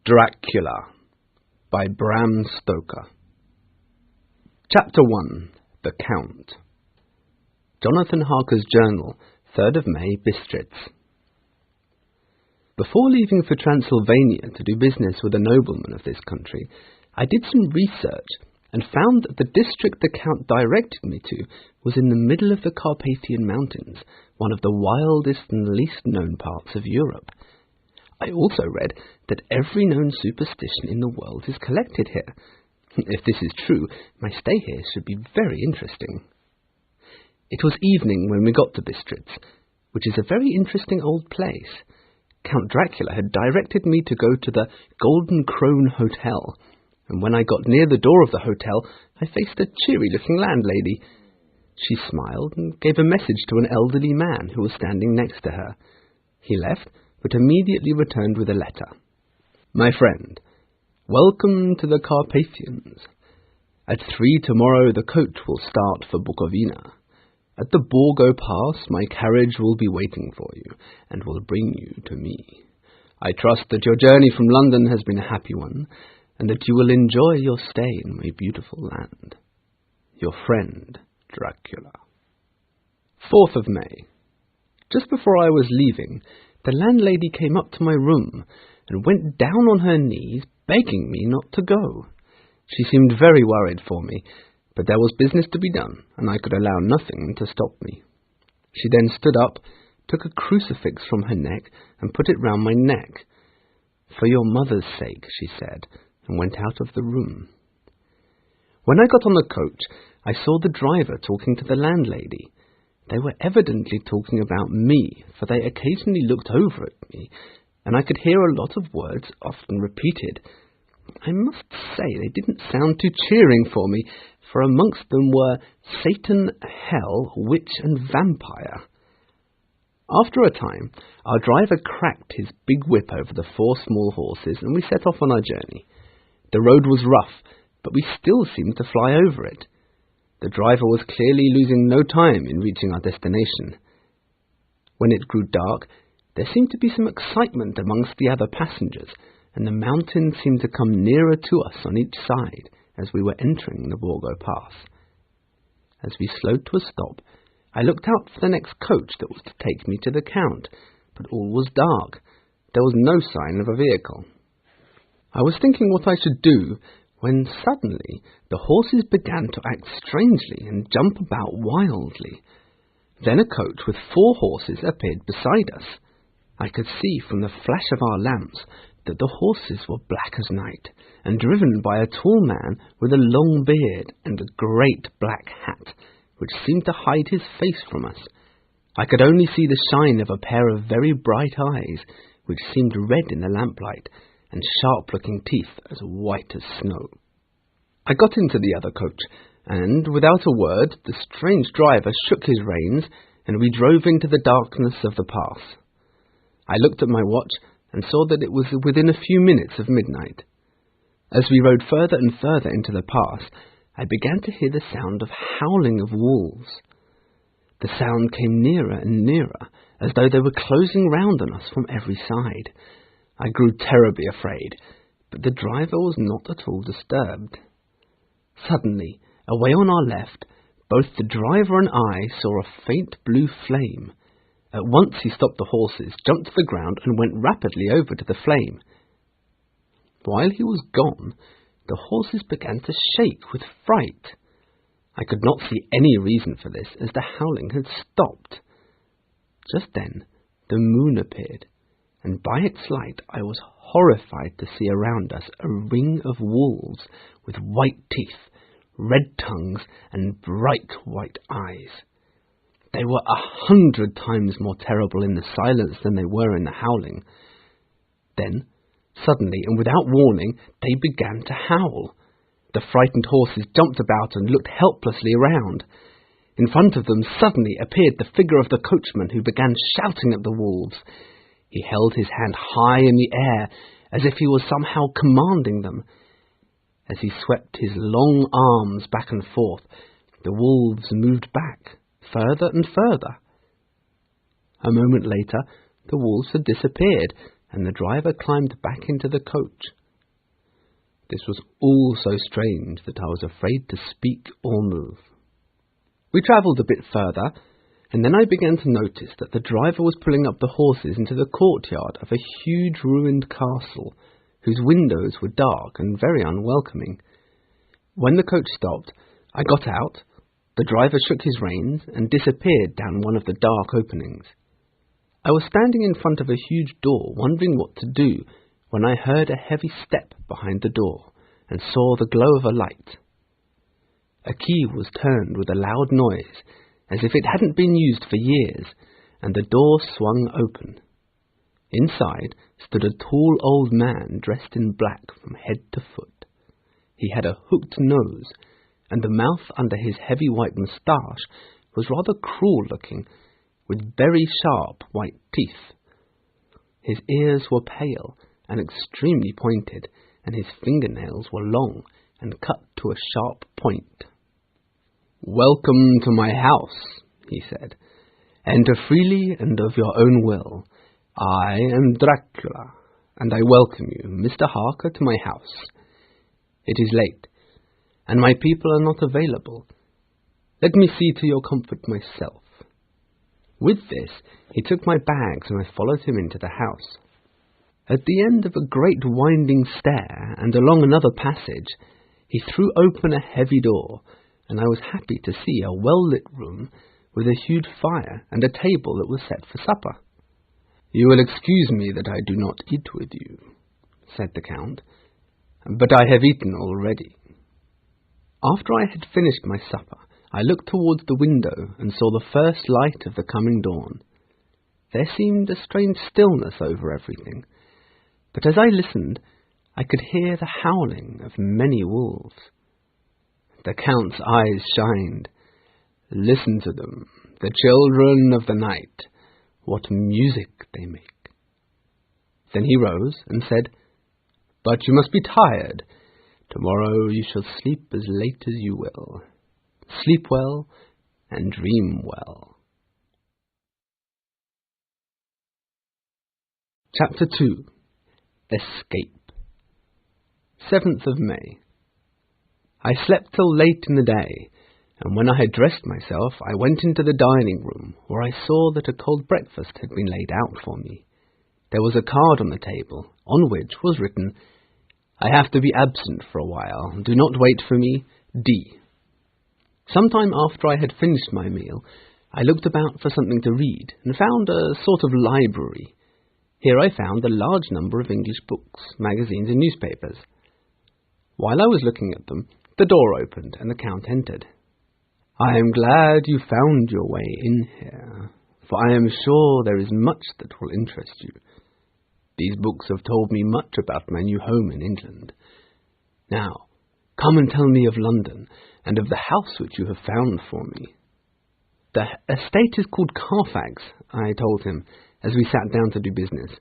Subtitles-Dracula by Bram Stoker. Chapter 1. The Count. Jonathan Harker's Journal, 3rd of May, Bistritz. Before leaving for Transylvania to do business with a nobleman of this country, I did some research and found that the district the Count directed me to was in the middle of the Carpathian Mountains, one of the wildest and least known parts of Europe. I also read that every known superstition in the world is collected here. If this is true, my stay here should be very interesting. It was evening when we got to Bistritz, which is a very interesting old place. Count Dracula had directed me to go to the Golden Crone Hotel, and when I got near the door of the hotel, I faced a cheery-looking landlady. She smiled and gave a message to an elderly man who was standing next to her. He left, but immediately returned with a letter. My friend, welcome to the Carpathians. At 3 tomorrow the coach will start for Bukovina. At the Borgo Pass my carriage will be waiting for you, and will bring you to me. I trust that your journey from London has been a happy one, and that you will enjoy your stay in my beautiful land. Your friend, Dracula. 4th of May. Just before I was leaving, the landlady came up to my room and went down on her knees, begging me not to go. She seemed very worried for me, but there was business to be done, and I could allow nothing to stop me. She then stood up, took a crucifix from her neck, and put it round my neck. For your mother's sake, she said, and went out of the room. When I got on the coach, I saw the driver talking to the landlady. They were evidently talking about me, for they occasionally looked over at me, and I could hear a lot of words often repeated. I must say they didn't sound too cheering for me, for amongst them were Satan, Hell, Witch, and Vampire. After a time, our driver cracked his big whip over the 4 small horses, and we set off on our journey. The road was rough, but we still seemed to fly over it. The driver was clearly losing no time in reaching our destination. When it grew dark, there seemed to be some excitement amongst the other passengers, and the mountains seemed to come nearer to us on each side as we were entering the Borgo Pass. As we slowed to a stop, I looked out for the next coach that was to take me to the Count, but all was dark. There was no sign of a vehicle. I was thinking what I should do, when suddenly the horses began to act strangely and jump about wildly. Then a coach with 4 horses appeared beside us. I could see from the flash of our lamps that the horses were black as night, and driven by a tall man with a long beard and a great black hat, which seemed to hide his face from us. I could only see the shine of a pair of very bright eyes, which seemed red in the lamplight, and sharp-looking teeth as white as snow. I got into the other coach, and, without a word, the strange driver shook his reins, and we drove into the darkness of the pass. I looked at my watch, and saw that it was within a few minutes of midnight. As we rode further and further into the pass, I began to hear the sound of howling of wolves. The sound came nearer and nearer, as though they were closing round on us from every side. I grew terribly afraid, but the driver was not at all disturbed. Suddenly, away on our left, both the driver and I saw a faint blue flame. At once he stopped the horses, jumped to the ground, and went rapidly over to the flame. While he was gone, the horses began to shake with fright. I could not see any reason for this, as the howling had stopped. Just then, the moon appeared, and by its light I was horrified to see around us a ring of wolves with white teeth, red tongues, and bright white eyes. They were 100 times more terrible in the silence than they were in the howling. Then, suddenly and without warning, they began to howl. The frightened horses jumped about and looked helplessly around. In front of them suddenly appeared the figure of the coachman, who began shouting at the wolves. He held his hand high in the air, as if he was somehow commanding them. As he swept his long arms back and forth, the wolves moved back, further and further. A moment later, the wolves had disappeared, and the driver climbed back into the coach. This was all so strange that I was afraid to speak or move. We travelled a bit further, and then I began to notice that the driver was pulling up the horses into the courtyard of a huge ruined castle, whose windows were dark and very unwelcoming. When the coach stopped, I got out, the driver shook his reins and disappeared down one of the dark openings. I was standing in front of a huge door, wondering what to do, when I heard a heavy step behind the door and saw the glow of a light. A key was turned with a loud noise, as if it hadn't been used for years, and the door swung open. Inside stood a tall old man dressed in black from head to foot. He had a hooked nose, and the mouth under his heavy white moustache was rather cruel-looking, with very sharp white teeth. His ears were pale and extremely pointed, and his fingernails were long and cut to a sharp point. "Welcome to my house," he said. "Enter freely and of your own will. I am Dracula, and I welcome you, Mr. Harker, to my house. It is late, and my people are not available. Let me see to your comfort myself." With this, he took my bags, and I followed him into the house. At the end of a great winding stair, and along another passage, he threw open a heavy door, and I was happy to see a well-lit room with a huge fire and a table that was set for supper. "You will excuse me that I do not eat with you," said the Count, "but I have eaten already." After I had finished my supper, I looked towards the window and saw the first light of the coming dawn. There seemed a strange stillness over everything, but as I listened, I could hear the howling of many wolves. The Count's eyes shined. "Listen to them, the children of the night. What music they make." Then he rose and said, "But you must be tired. Tomorrow you shall sleep as late as you will. Sleep well and dream well." Chapter 2. Escape. 7th of May. I slept till late in the day, and when I had dressed myself, I went into the dining room, where I saw that a cold breakfast had been laid out for me. There was a card on the table, on which was written, "I have to be absent for a while. Do not wait for me. D." Some time after I had finished my meal, I looked about for something to read, and found a sort of library. Here I found a large number of English books, magazines, and newspapers. While I was looking at them, the door opened, and the Count entered. "I am glad you found your way in here, for I am sure there is much that will interest you. These books have told me much about my new home in England. Now, come and tell me of London, and of the house which you have found for me." "The estate is called Carfax," I told him, as we sat down to do business.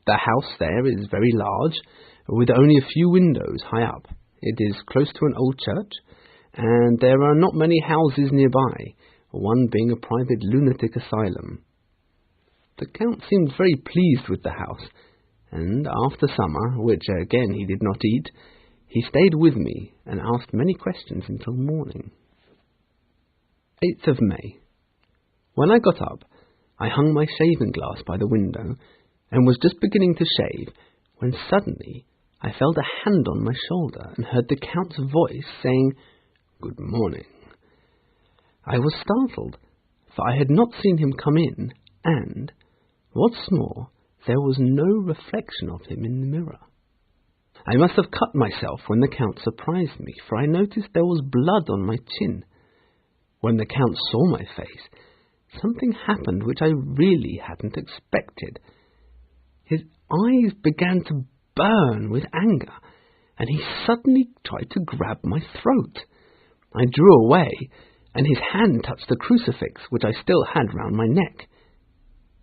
"The house there is very large, with only a few windows high up. It is close to an old church, and there are not many houses nearby, one being a private lunatic asylum." The Count seemed very pleased with the house, and after summer, which again he did not eat, he stayed with me and asked many questions until morning. 8th of May. When I got up, I hung my shaving glass by the window, and was just beginning to shave, when suddenly I felt a hand on my shoulder, and heard the Count's voice saying, "Good morning." I was startled, for I had not seen him come in, and, what's more, there was no reflection of him in the mirror. I must have cut myself when the Count surprised me, for I noticed there was blood on my chin. When the Count saw my face, something happened which I really hadn't expected. His eyes began to burn with anger, and he suddenly tried to grab my throat. I drew away, and his hand touched the crucifix which I still had round my neck.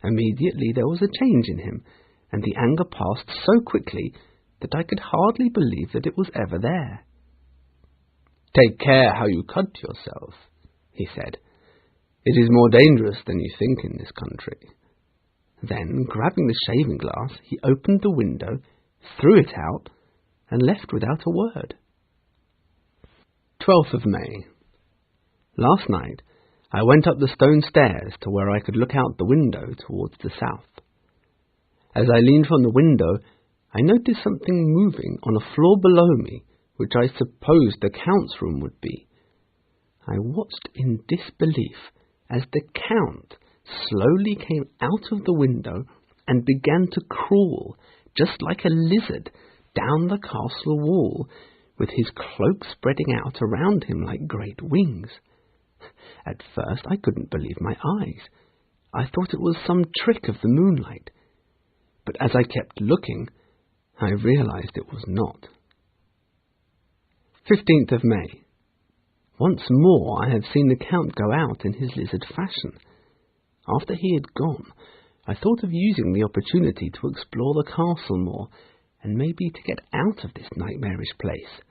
Immediately there was a change in him, and the anger passed so quickly that I could hardly believe that it was ever there. "Take care how you cut yourself," he said. "It is more dangerous than you think in this country." Then, grabbing the shaving glass, he opened the window, threw it out, and left without a word. 12th of May. Last night, I went up the stone stairs to where I could look out the window towards the south. As I leaned from the window, I noticed something moving on a floor below me, which I supposed the Count's room would be. I watched in disbelief as the Count slowly came out of the window and began to crawl, just like a lizard, down the castle wall, with his cloak spreading out around him like great wings. At first I couldn't believe my eyes. I thought it was some trick of the moonlight. But as I kept looking, I realized it was not. 15th of May. Once more I had seen the Count go out in his lizard fashion. After he had gone, I thought of using the opportunity to explore the castle more, and maybe to get out of this nightmarish place.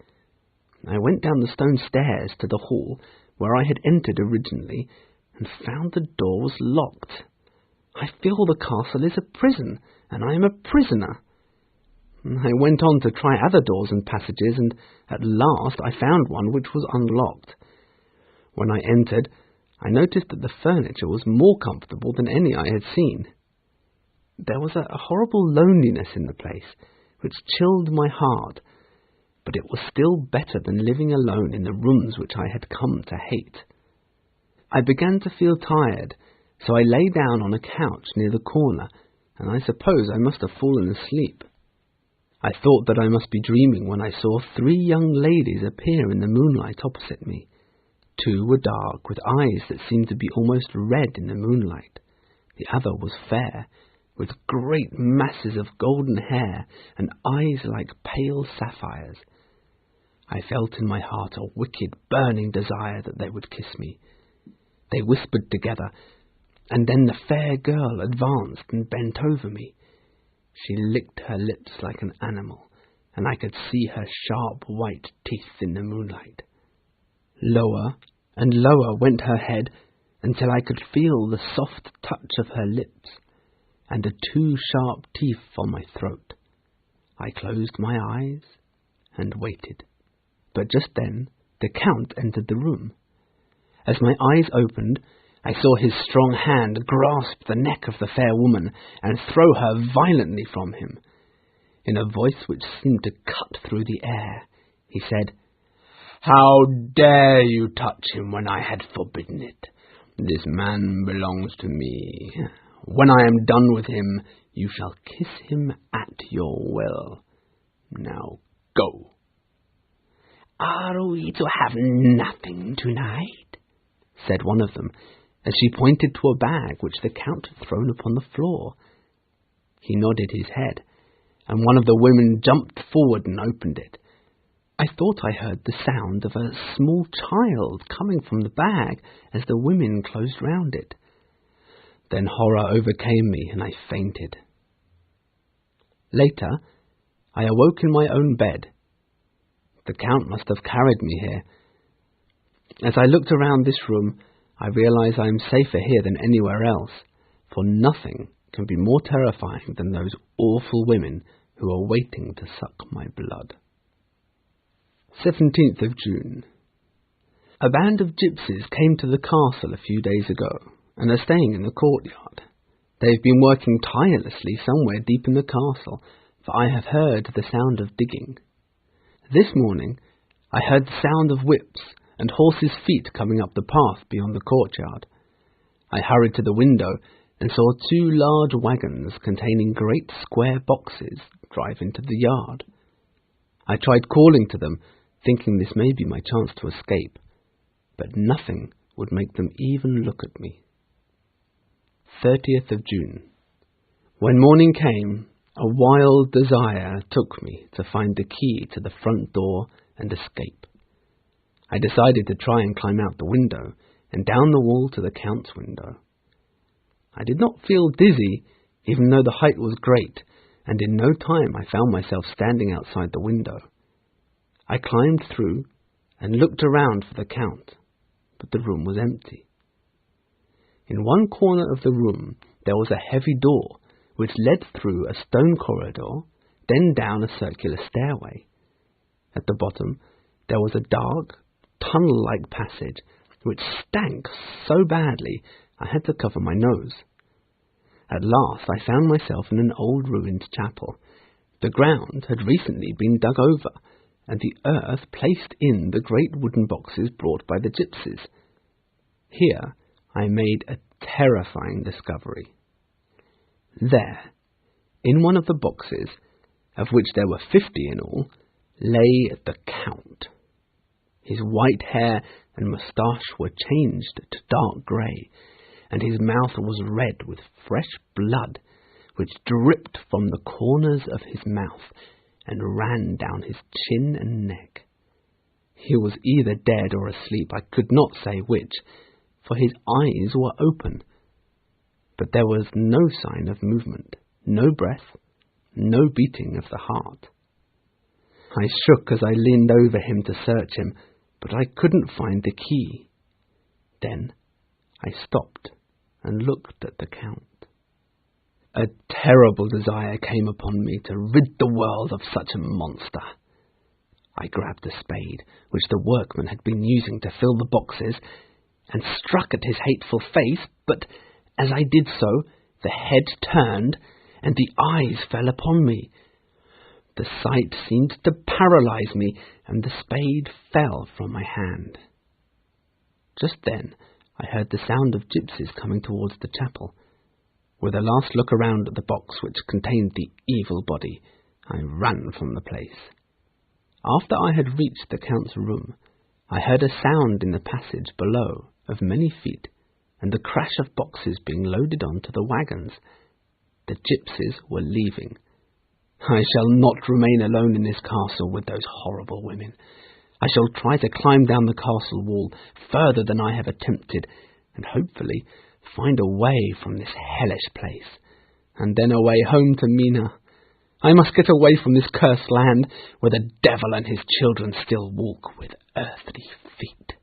I went down the stone stairs to the hall, where I had entered originally, and found the door was locked. I feel the castle is a prison, and I am a prisoner. I went on to try other doors and passages, and at last I found one which was unlocked. When I entered, I noticed that the furniture was more comfortable than any I had seen. There was a horrible loneliness in the place, which chilled my heart, but it was still better than living alone in the rooms which I had come to hate. I began to feel tired, so I lay down on a couch near the corner, and I suppose I must have fallen asleep. I thought that I must be dreaming when I saw 3 young ladies appear in the moonlight opposite me. 2 were dark, with eyes that seemed to be almost red in the moonlight. The other was fair, with great masses of golden hair and eyes like pale sapphires. I felt in my heart a wicked, burning desire that they would kiss me. They whispered together, and then the fair girl advanced and bent over me. She licked her lips like an animal, and I could see her sharp white teeth in the moonlight. Lower and lower went her head, until I could feel the soft touch of her lips, and the 2 sharp teeth on my throat. I closed my eyes and waited. But just then the Count entered the room. As my eyes opened, I saw his strong hand grasp the neck of the fair woman and throw her violently from him. In a voice which seemed to cut through the air, he said, "How dare you touch him when I had forbidden it? This man belongs to me. When I am done with him, you shall kiss him at your will. Now go." "Are we to have nothing tonight?" said one of them, as she pointed to a bag which the Count had thrown upon the floor. He nodded his head, and one of the women jumped forward and opened it. I thought I heard the sound of a small child coming from the bag as the women closed round it. Then horror overcame me, and I fainted. Later, I awoke in my own bed. The Count must have carried me here. As I looked around this room, I realize I am safer here than anywhere else, for nothing can be more terrifying than those awful women who are waiting to suck my blood. 17th of June. A band of gypsies came to the castle a few days ago, and are staying in the courtyard. They have been working tirelessly somewhere deep in the castle, for I have heard the sound of digging. This morning I heard the sound of whips and horses' feet coming up the path beyond the courtyard. I hurried to the window and saw 2 large wagons containing great square boxes drive into the yard. I tried calling to them, thinking this may be my chance to escape, but nothing would make them even look at me. 30th of June. When morning came, a wild desire took me to find the key to the front door and escape. I decided to try and climb out the window and down the wall to the Count's window. I did not feel dizzy, even though the height was great, and in no time I found myself standing outside the window. I climbed through and looked around for the Count, but the room was empty. In one corner of the room there was a heavy door, which led through a stone corridor, then down a circular stairway. At the bottom there was a dark, tunnel-like passage, which stank so badly I had to cover my nose. At last I found myself in an old ruined chapel. The ground had recently been dug over, and the earth placed in the great wooden boxes brought by the gypsies. Here I made a terrifying discovery. There, in one of the boxes, of which there were 50 in all, lay the Count. His white hair and moustache were changed to dark grey, and his mouth was red with fresh blood, which dripped from the corners of his mouth and ran down his chin and neck. He was either dead or asleep, I could not say which, for his eyes were open. But there was no sign of movement, no breath, no beating of the heart. I shook as I leaned over him to search him, but I couldn't find the key. Then I stopped and looked at the Count. A terrible desire came upon me to rid the world of such a monster. I grabbed a spade, which the workman had been using to fill the boxes, and struck at his hateful face, but as I did so, the head turned, and the eyes fell upon me. The sight seemed to paralyze me, and the spade fell from my hand. Just then I heard the sound of gypsies coming towards the chapel. With a last look around at the box which contained the evil body, I ran from the place. After I had reached the Count's room, I heard a sound in the passage below of many feet, and the crash of boxes being loaded onto the wagons. The gypsies were leaving. I shall not remain alone in this castle with those horrible women. I shall try to climb down the castle wall further than I have attempted, and hopefully find a way from this hellish place, and then a way home to Mina. I must get away from this cursed land, where the devil and his children still walk with earthly feet.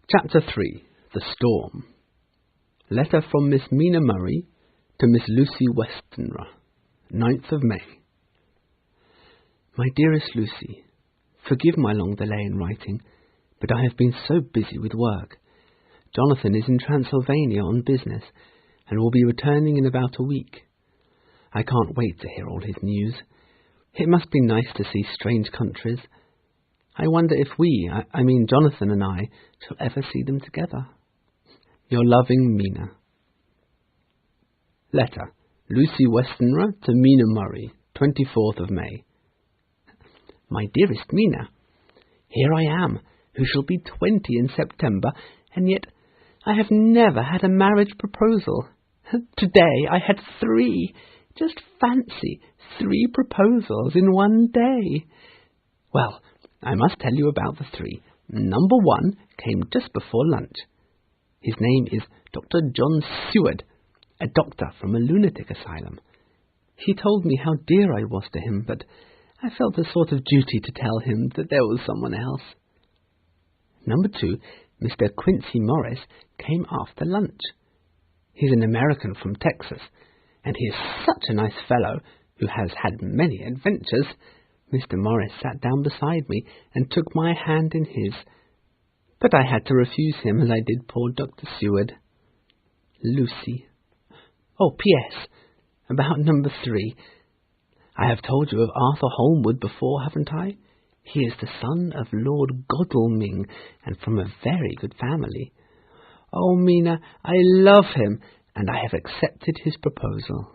Chapter 3. The Storm. Letter from Miss Mina Murray to Miss Lucy Westenra, 9th of May. My dearest Lucy, forgive my long delay in writing, but I have been so busy with work. Jonathan is in Transylvania on business, and will be returning in about a week. I can't wait to hear all his news. It must be nice to see strange countries. I wonder if I mean Jonathan and I, shall ever see them together. Your loving Mina. Letter, Lucy Westenra to Mina Murray, 24th of May. My dearest Mina, here I am, who shall be 20 in September, and yet I have never had a marriage proposal. Today I had 3. Just fancy, 3 proposals in one day. Well, I must tell you about the 3. Number 1 came just before lunch. His name is Dr. John Seward, a doctor from a lunatic asylum. He told me how dear I was to him, but I felt a sort of duty to tell him that there was someone else. Number 2, Mr. Quincy Morris, came after lunch. He's an American from Texas, and he is such a nice fellow who has had many adventures. Mr. Morris sat down beside me and took my hand in his, but I had to refuse him as I did poor Dr. Seward. Lucy. Oh, P.S. About number 3. I have told you of Arthur Holmwood before, haven't I? He is the son of Lord Godalming, and from a very good family. Oh, Mina, I love him, and I have accepted his proposal.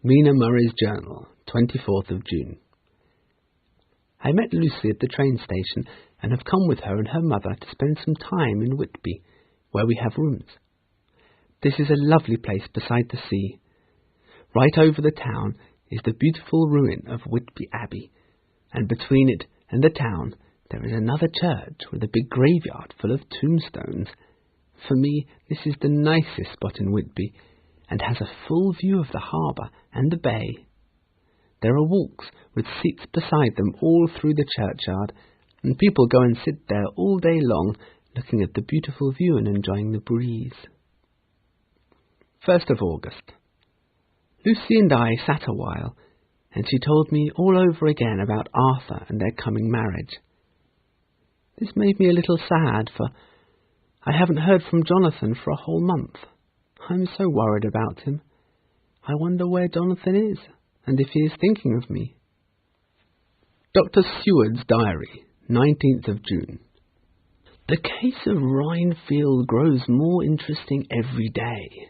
Mina Murray's Journal, 24th of June. I met Lucy at the train station, and have come with her and her mother to spend some time in Whitby, where we have rooms. This is a lovely place beside the sea. Right over the town is the beautiful ruin of Whitby Abbey, and between it and the town there is another church with a big graveyard full of tombstones. For me, this is the nicest spot in Whitby, and has a full view of the harbour and the bay. There are walks with seats beside them all through the churchyard, and people go and sit there all day long, looking at the beautiful view and enjoying the breeze. 1st of August. Lucy and I sat a while, and she told me all over again about Arthur and their coming marriage. This made me a little sad, for I haven't heard from Jonathan for a whole month. I'm so worried about him. I wonder where Jonathan is, and if he is thinking of me. Dr. Seward's Diary, 19th of June. The case of Rhinefield grows more interesting every day.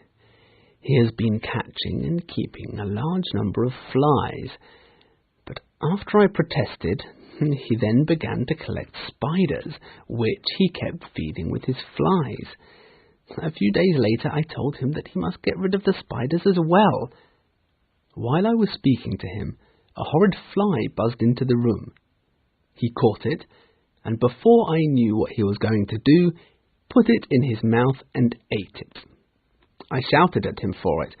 He has been catching and keeping a large number of flies, but after I protested, he then began to collect spiders, which he kept feeding with his flies. A few days later I told him that he must get rid of the spiders as well. While I was speaking to him, a horrid fly buzzed into the room. He caught it, and before I knew what he was going to do, put it in his mouth and ate it. I shouted at him for it,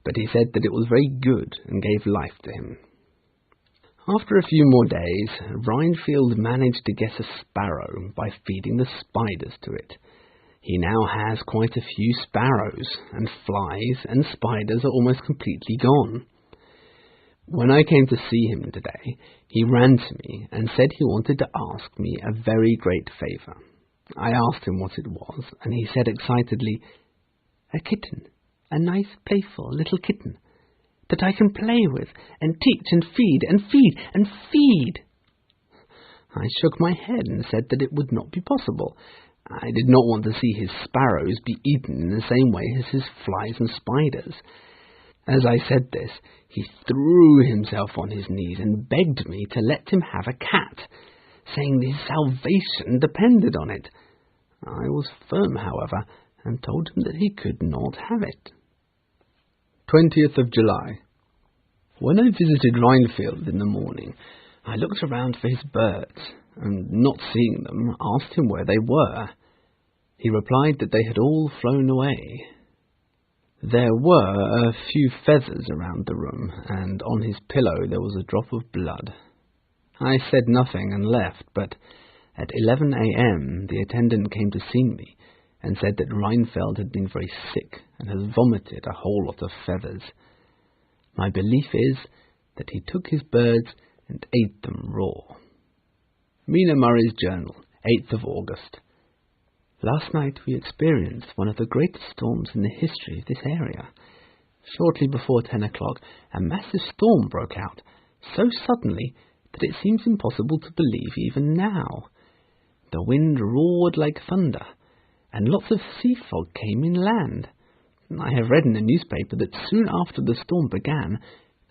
but he said that it was very good and gave life to him. After a few more days, Rhinefield managed to get a sparrow by feeding the spiders to it. He now has quite a few sparrows, and flies and spiders are almost completely gone. When I came to see him today, he ran to me and said he wanted to ask me a very great favour. I asked him what it was, and he said excitedly, "A kitten, a nice playful little kitten, that I can play with and teach and feed and feed and feed." I shook my head and said that it would not be possible. I did not want to see his sparrows be eaten in the same way as his flies and spiders. As I said this, he threw himself on his knees and begged me to let him have a cat, saying his salvation depended on it. I was firm, however, and told him that he could not have it. 20th of July. When I visited Rhinefield in the morning, I looked around for his birds, and not seeing them, asked him where they were. He replied that they had all flown away. There were a few feathers around the room, and on his pillow there was a drop of blood. I said nothing and left, but at 11 a.m. the attendant came to see me, and said that Rhinefield had been very sick and has vomited a whole lot of feathers. My belief is that he took his birds and ate them raw. Mina Murray's Journal, 8th of August. Last night we experienced one of the greatest storms in the history of this area. Shortly before 10 o'clock, a massive storm broke out, so suddenly that it seems impossible to believe even now. The wind roared like thunder, and lots of sea fog came inland. I have read in the newspaper that soon after the storm began,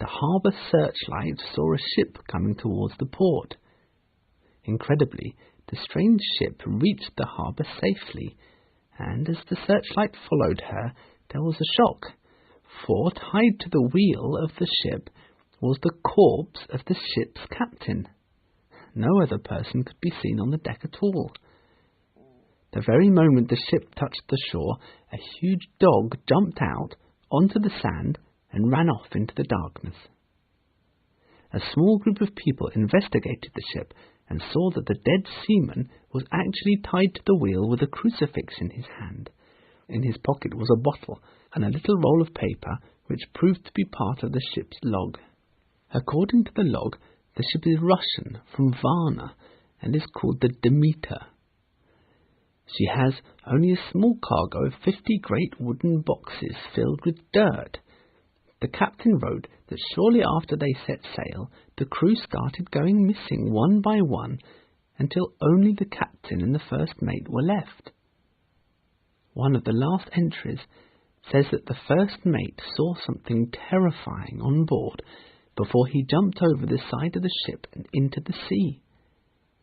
the harbour searchlight saw a ship coming towards the port. Incredibly, the strange ship reached the harbour safely, and as the searchlight followed her, there was a shock, for tied to the wheel of the ship was the corpse of the ship's captain. No other person could be seen on the deck at all. The very moment the ship touched the shore, a huge dog jumped out onto the sand and ran off into the darkness. A small group of people investigated the ship and saw that the dead seaman was actually tied to the wheel with a crucifix in his hand. In his pocket was a bottle and a little roll of paper which proved to be part of the ship's log. According to the log, the ship is Russian, from Varna, and is called the Demeter. She has only a small cargo of 50 great wooden boxes filled with dirt. The captain wrote that shortly after they set sail, the crew started going missing one by one, until only the captain and the first mate were left. One of the last entries says that the first mate saw something terrifying on board before he jumped over the side of the ship and into the sea.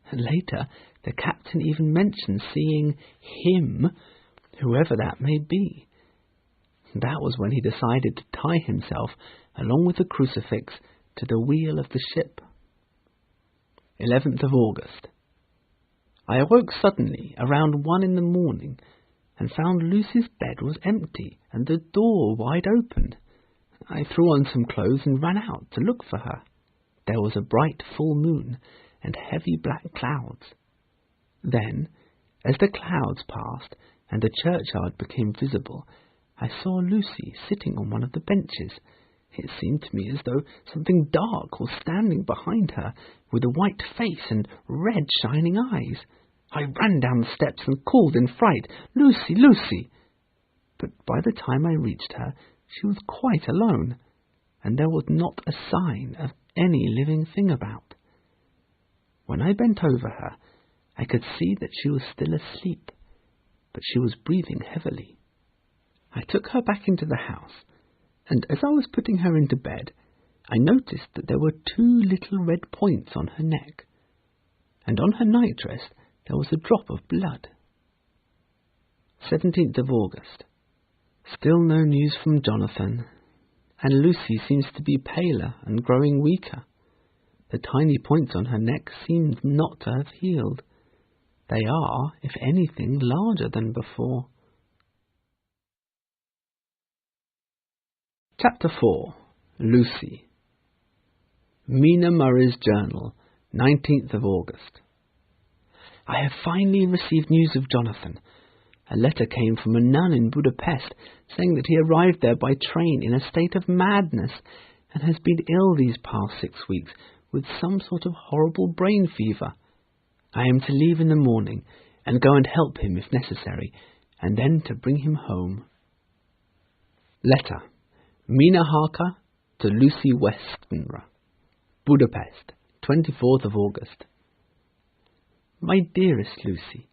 And later, the captain even mentioned seeing him, whoever that may be. That was when he decided to tie himself, along with the crucifix, to the wheel of the ship. 11th of August. I awoke suddenly around 1 in the morning and found Lucy's bed was empty and the door wide open. I threw on some clothes and ran out to look for her. There was a bright full moon and heavy black clouds. Then, as the clouds passed and the churchyard became visible, I saw Lucy sitting on one of the benches, It seemed to me as though something dark was standing behind her, with a white face and red shining eyes. I ran down the steps and called in fright, "Lucy, Lucy!" But by the time I reached her, she was quite alone, and there was not a sign of any living thing about. When I bent over her, I could see that she was still asleep, but she was breathing heavily. I took her back into the house, and as I was putting her into bed, I noticed that there were 2 little red points on her neck, and on her nightdress there was a drop of blood. 17th of August. Still no news from Jonathan, and Lucy seems to be paler and growing weaker. The tiny points on her neck seem not to have healed. They are, if anything, larger than before. Chapter 4. Lucy. Mina Murray's Journal, 19th of August. I have finally received news of Jonathan. A letter came from a nun in Budapest, saying that he arrived there by train in a state of madness, and has been ill these past 6 weeks with some sort of horrible brain fever. I am to leave in the morning, and go and help him if necessary, and then to bring him home. Letter. Mina Harker to Lucy Westenra. Budapest, 24th of August. My dearest Lucy,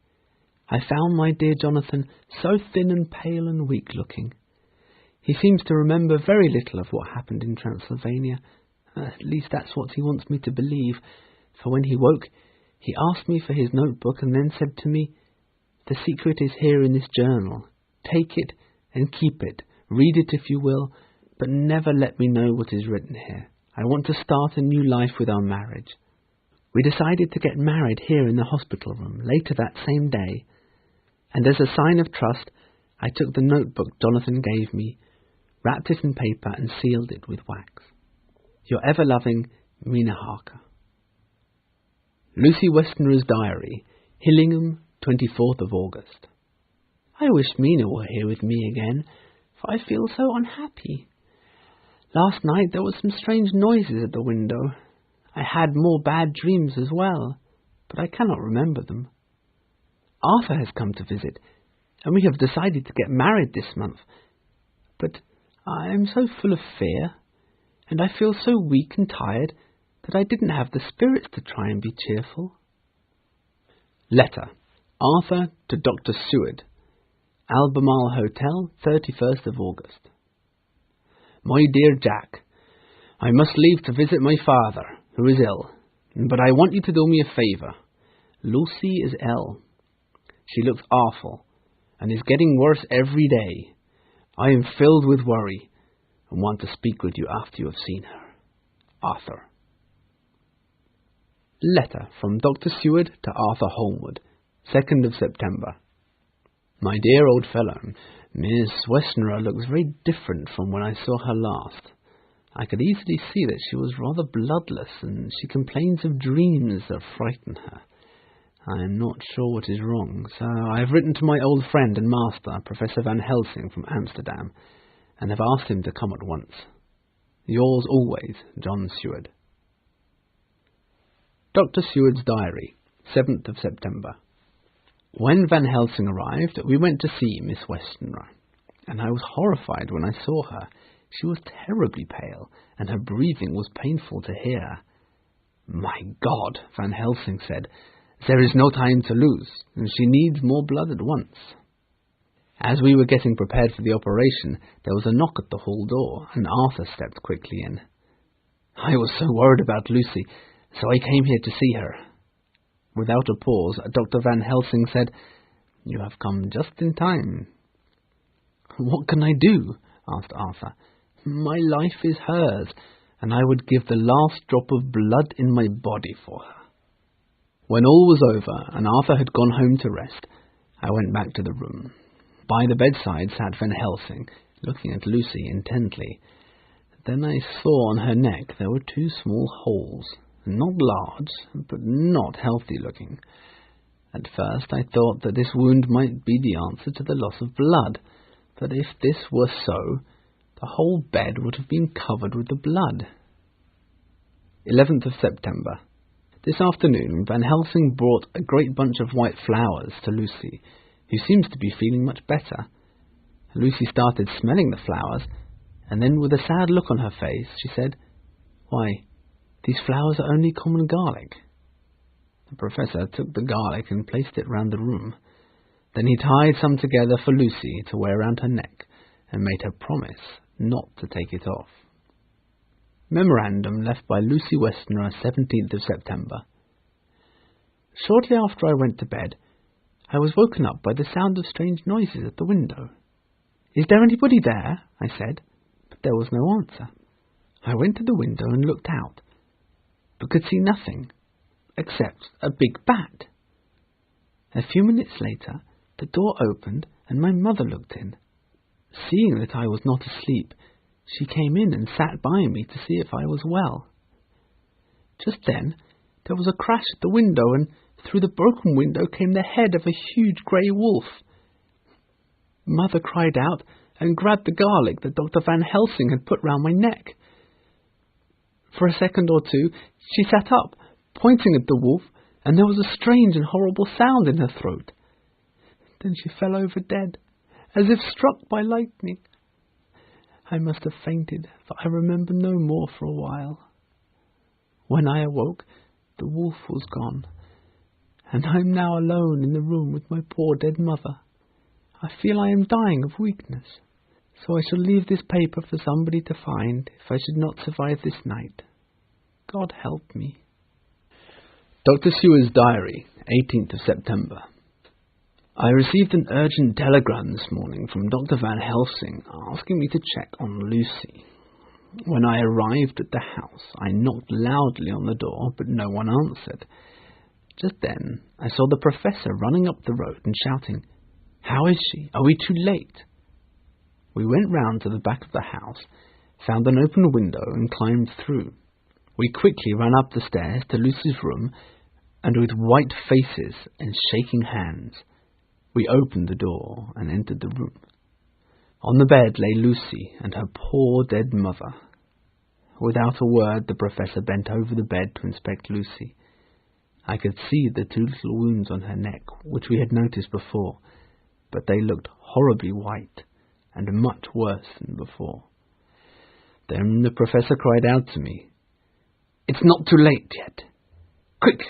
I found my dear Jonathan so thin and pale and weak-looking. He seems to remember very little of what happened in Transylvania. At least that's what he wants me to believe, for when he woke, he asked me for his notebook and then said to me, "The secret is here in this journal. Take it and keep it. Read it if you will, but never let me know what is written here. I want to start a new life with our marriage." We decided to get married here in the hospital room later that same day, and as a sign of trust, I took the notebook Jonathan gave me, wrapped it in paper and sealed it with wax. Your ever-loving Mina Harker. Lucy Westenra's Diary, Hillingham, 24th of August. I wish Mina were here with me again, for I feel so unhappy. Last night there were some strange noises at the window. I had more bad dreams as well, but I cannot remember them. Arthur has come to visit, and we have decided to get married this month. But I am so full of fear, and I feel so weak and tired that I didn't have the spirits to try and be cheerful. Letter. Arthur to Dr. Seward. Albemarle Hotel, 31st of August. My dear Jack, I must leave to visit my father, who is ill, but I want you to do me a favour. Lucy is ill. She looks awful, and is getting worse every day. I am filled with worry, and want to speak with you after you have seen her. Arthur. Letter from Dr. Seward to Arthur Holmwood, 2nd of September. My dear old fellow, Miss Westenra looks very different from when I saw her last. I could easily see that she was rather bloodless, and she complains of dreams that frighten her. I am not sure what is wrong, so I have written to my old friend and master, Professor Van Helsing from Amsterdam, and have asked him to come at once. Yours always, John Seward. Dr. Seward's Diary, 7th of September. When Van Helsing arrived, we went to see Miss Westenra, and I was horrified when I saw her. She was terribly pale, and her breathing was painful to hear. My God, Van Helsing said, there is no time to lose, and she needs more blood at once. As we were getting prepared for the operation, there was a knock at the hall door, and Arthur stepped quickly in. I was so worried about Lucy, so I came here to see her. Without a pause, Dr. Van Helsing said, You have come just in time. What can I do? Asked Arthur. My life is hers, and I would give the last drop of blood in my body for her. When all was over, and Arthur had gone home to rest, I went back to the room. By the bedside sat Van Helsing, looking at Lucy intently. Then I saw on her neck there were 2 small holes, not large, but not healthy looking. At first I thought that this wound might be the answer to the loss of blood, but if this were so, the whole bed would have been covered with the blood. 11th of September. This afternoon, Van Helsing brought a great bunch of white flowers to Lucy, who seems to be feeling much better. Lucy started smelling the flowers, and then with a sad look on her face, she said, "Why, these flowers are only common garlic." The Professor took the garlic and placed it round the room. Then he tied some together for Lucy to wear round her neck, and made her promise not to take it off. Memorandum left by Lucy Westenra, 17th of September. Shortly after I went to bed, I was woken up by the sound of strange noises at the window. "Is there anybody there?" I said, but there was no answer. I went to the window and looked out, but could see nothing except a big bat. A few minutes later, the door opened and my mother looked in. Seeing that I was not asleep, she came in and sat by me to see if I was well. Just then, there was a crash at the window, and through the broken window came the head of a huge grey wolf. Mother cried out and grabbed the garlic that Dr. Van Helsing had put round my neck. For a second or two, she sat up, pointing at the wolf, and there was a strange and horrible sound in her throat. Then she fell over dead, as if struck by lightning. I must have fainted, for I remember no more for a while. When I awoke, the wolf was gone, and I am now alone in the room with my poor dead mother. I feel I am dying of weakness, so I shall leave this paper for somebody to find if I should not survive this night. God help me. Dr. Sewer's Diary, 18th of September. I received an urgent telegram this morning from Dr. Van Helsing asking me to check on Lucy. When I arrived at the house, I knocked loudly on the door, but no one answered. Just then, I saw the Professor running up the road and shouting, "How is she? Are we too late?" We went round to the back of the house, found an open window and climbed through. We quickly ran up the stairs to Lucy's room, and with white faces and shaking hands, we opened the door and entered the room. On the bed lay Lucy and her poor dead mother. Without a word, the Professor bent over the bed to inspect Lucy. I could see the 2 little wounds on her neck, which we had noticed before, but they looked horribly white and much worse than before. Then the Professor cried out to me, "It's not too late yet. Quick,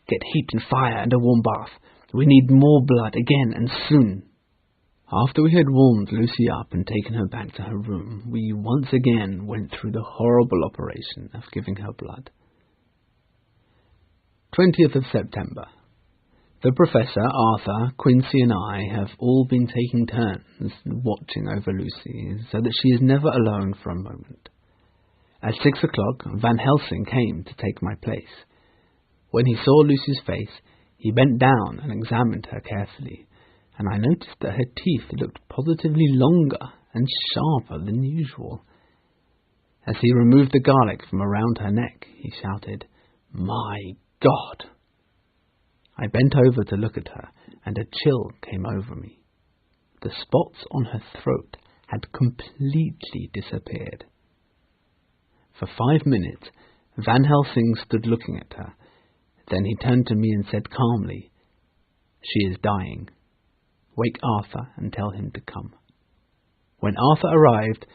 get heat and fire and a warm bath. We need more blood again, and soon." After we had warmed Lucy up and taken her back to her room, we once again went through the horrible operation of giving her blood. 20th of September. The Professor, Arthur, Quincy and I have all been taking turns watching over Lucy, so that she is never alone for a moment. At 6 o'clock, Van Helsing came to take my place. When he saw Lucy's face, he bent down and examined her carefully, and I noticed that her teeth looked positively longer and sharper than usual. As he removed the garlic from around her neck, he shouted, "My God!" I bent over to look at her, and a chill came over me. The spots on her throat had completely disappeared. For 5 minutes, Van Helsing stood looking at her. Then he turned to me and said calmly, "She is dying. Wake Arthur and tell him to come." When Arthur arrived,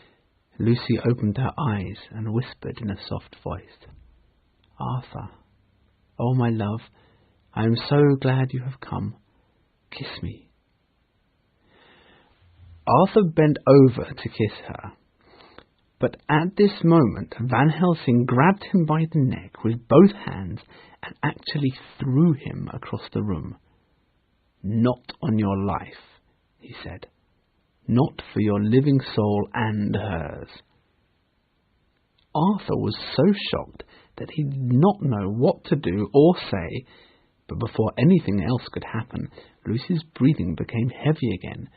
Lucy opened her eyes and whispered in a soft voice, "Arthur, oh my love, I am so glad you have come. Kiss me." Arthur bent over to kiss her, but at this moment Van Helsing grabbed him by the neck with both hands and actually threw him across the room. "Not on your life," he said. "Not for your living soul and hers." Arthur was so shocked that he did not know what to do or say, but before anything else could happen, Lucy's breathing became heavy again,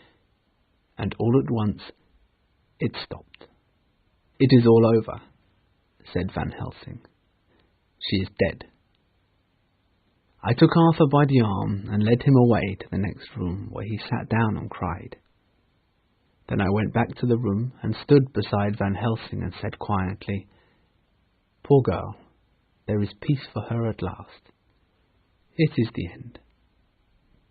and all at once it stopped. "It is all over," said Van Helsing. "She is dead." I took Arthur by the arm and led him away to the next room, where he sat down and cried. Then I went back to the room and stood beside Van Helsing and said quietly, "Poor girl, there is peace for her at last. It is the end."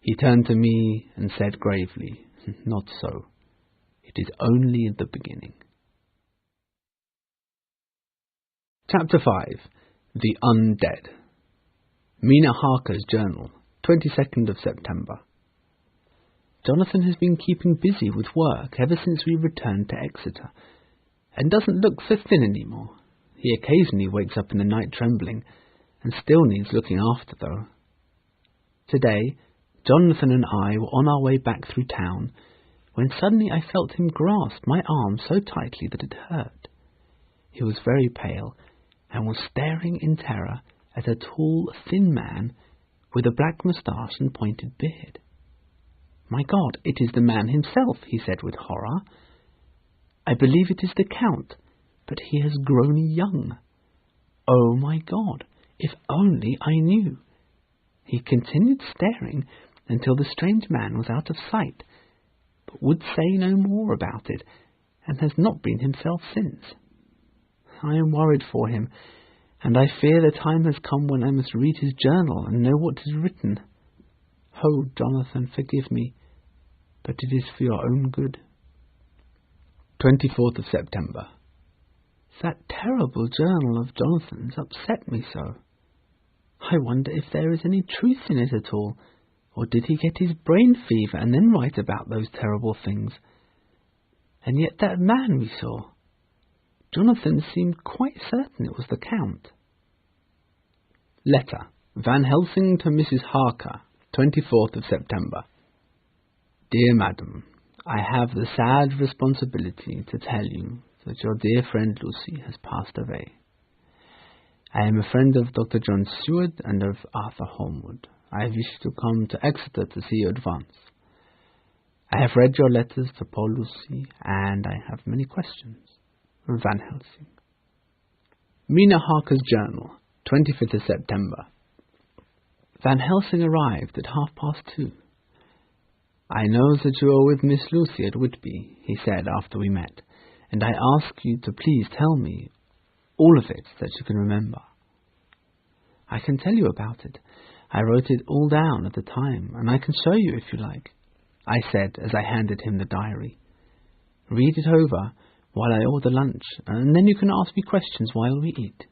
He turned to me and said gravely, "Not so. It is only the beginning." Chapter 5. The Undead. Mina Harker's Journal, 22nd of September. Jonathan has been keeping busy with work ever since we returned to Exeter, and doesn't look so thin anymore. He occasionally wakes up in the night trembling, and still needs looking after though. Today, Jonathan and I were on our way back through town, when suddenly I felt him grasp my arm so tightly that it hurt. He was very pale, and was staring in terror at a tall, thin man with a black moustache and pointed beard. "My God, it is the man himself," he said with horror. "I believe it is the Count, but he has grown young. Oh my God, if only I knew." He continued staring until the strange man was out of sight, but would say no more about it, and has not been himself since. I am worried for him, and I fear the time has come when I must read his journal and know what is written. Oh, Jonathan, forgive me, but it is for your own good. 24th of September. That terrible journal of Jonathan's upset me so. I wonder if there is any truth in it at all, or did he get his brain fever and then write about those terrible things? And yet that man we saw, Jonathan seemed quite certain it was the Count. Letter. Van Helsing to Mrs. Harker, 24th of September. Dear Madam, I have the sad responsibility to tell you that your dear friend Lucy has passed away. I am a friend of Dr. John Seward and of Arthur Holmwood. I wish to come to Exeter to see you at once. I have read your letters to poor Lucy, and I have many questions. Van Helsing. Mina Harker's Journal, 25th of September. Van Helsing arrived at 2:30. "I know that you are with Miss Lucy at Whitby," he said after we met, "and I ask you to please tell me all of it that you can remember." "I can tell you about it. I wrote it all down at the time, and I can show you if you like," I said as I handed him the diary. "Read it over while I order lunch, and then you can ask me questions while we eat."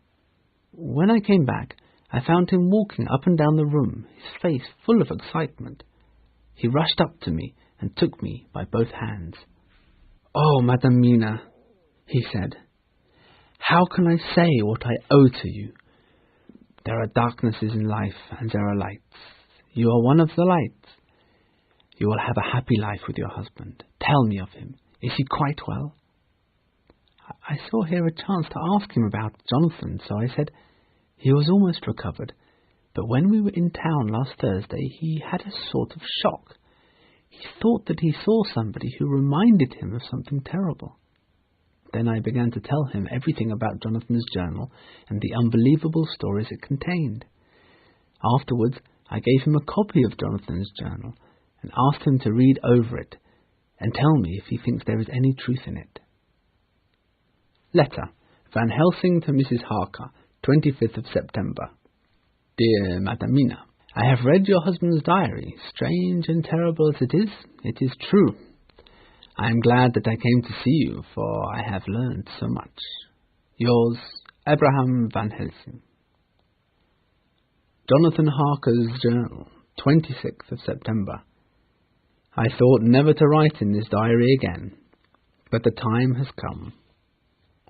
When I came back, I found him walking up and down the room, his face full of excitement. He rushed up to me and took me by both hands. "Oh, Madam Mina," he said, "how can I say what I owe to you? There are darknesses in life, and there are lights. You are one of the lights. You will have a happy life with your husband. Tell me of him. Is he quite well?" I saw here a chance to ask him about Jonathan, so I said he was almost recovered, but when we were in town last Thursday he had a sort of shock. He thought that he saw somebody who reminded him of something terrible. Then I began to tell him everything about Jonathan's journal and the unbelievable stories it contained. Afterwards I gave him a copy of Jonathan's journal and asked him to read over it and tell me if he thinks there is any truth in it. Letter. Van Helsing to Mrs. Harker, 25th of September. Dear Madam Mina, I have read your husband's diary. Strange and terrible as it is true. I am glad that I came to see you, for I have learned so much. Yours, Abraham Van Helsing. Jonathan Harker's Journal, 26th of September. I thought never to write in this diary again, but the time has come.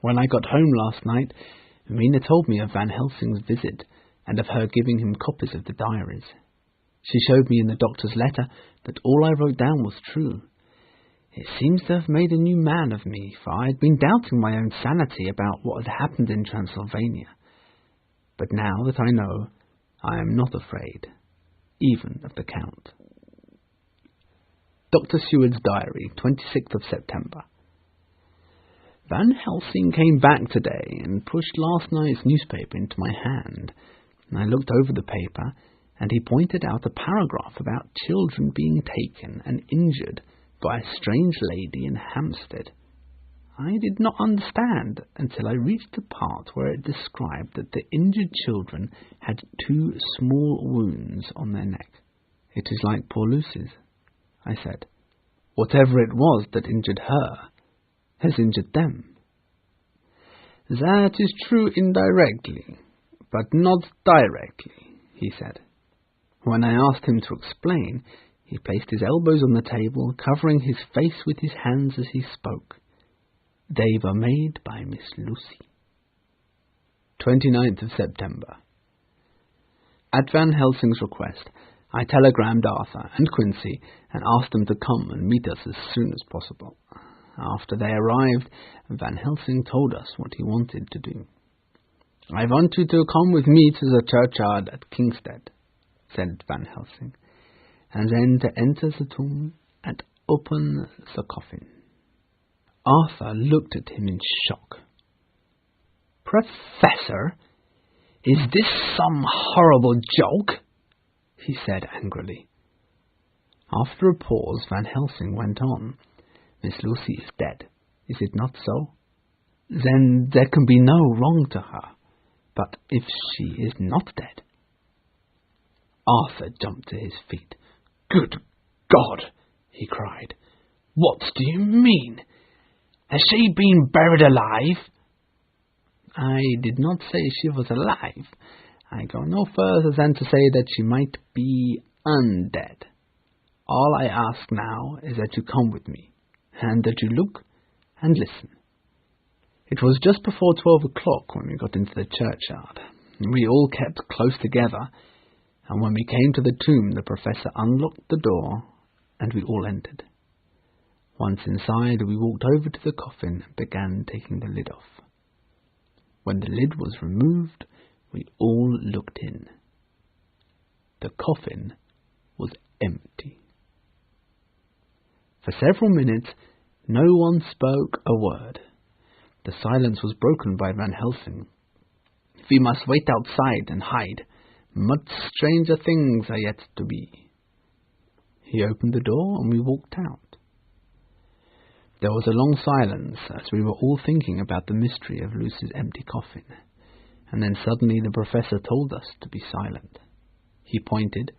When I got home last night, Mina told me of Van Helsing's visit and of her giving him copies of the diaries. She showed me in the doctor's letter that all I wrote down was true. It seems to have made a new man of me, for I had been doubting my own sanity about what had happened in Transylvania. But now that I know, I am not afraid, even of the Count. Dr. Seward's Diary, 26th of September. Van Helsing came back today and pushed last night's newspaper into my hand. I looked over the paper, and he pointed out a paragraph about children being taken and injured by a strange lady in Hampstead. I did not understand until I reached the part where it described that the injured children had 2 small wounds on their neck. It is like poor Lucy's, I said. Whatever it was that injured her has injured them. That is true indirectly, but not directly, he said. When I asked him to explain, he placed his elbows on the table, covering his face with his hands as he spoke. They were made by Miss Lucy. 29th of September. At Van Helsing's request, I telegrammed Arthur and Quincy and asked them to come and meet us as soon as possible. After they arrived, Van Helsing told us what he wanted to do. I want you to come with me to the churchyard at Kingstead, said Van Helsing, and then to enter the tomb and open the coffin. Arthur looked at him in shock. Professor, is this some horrible joke? He said angrily. After a pause, Van Helsing went on. Miss Lucy is dead, is it not so? Then there can be no wrong to her. But if she is not dead... Arthur jumped to his feet. Good God, he cried. What do you mean? Has she been buried alive? I did not say she was alive. I go no further than to say that she might be undead. All I ask now is that you come with me, and that you look and listen. It was just before 12 o'clock when we got into the churchyard. We all kept close together, and when we came to the tomb, the professor unlocked the door, and we all entered. Once inside, we walked over to the coffin and began taking the lid off. When the lid was removed, we all looked in. The coffin was empty. For several minutes, no one spoke a word. The silence was broken by Van Helsing. We must wait outside and hide. Much stranger things are yet to be. He opened the door and we walked out. There was a long silence as we were all thinking about the mystery of Lucy's empty coffin, and then suddenly the professor told us to be silent. He pointed,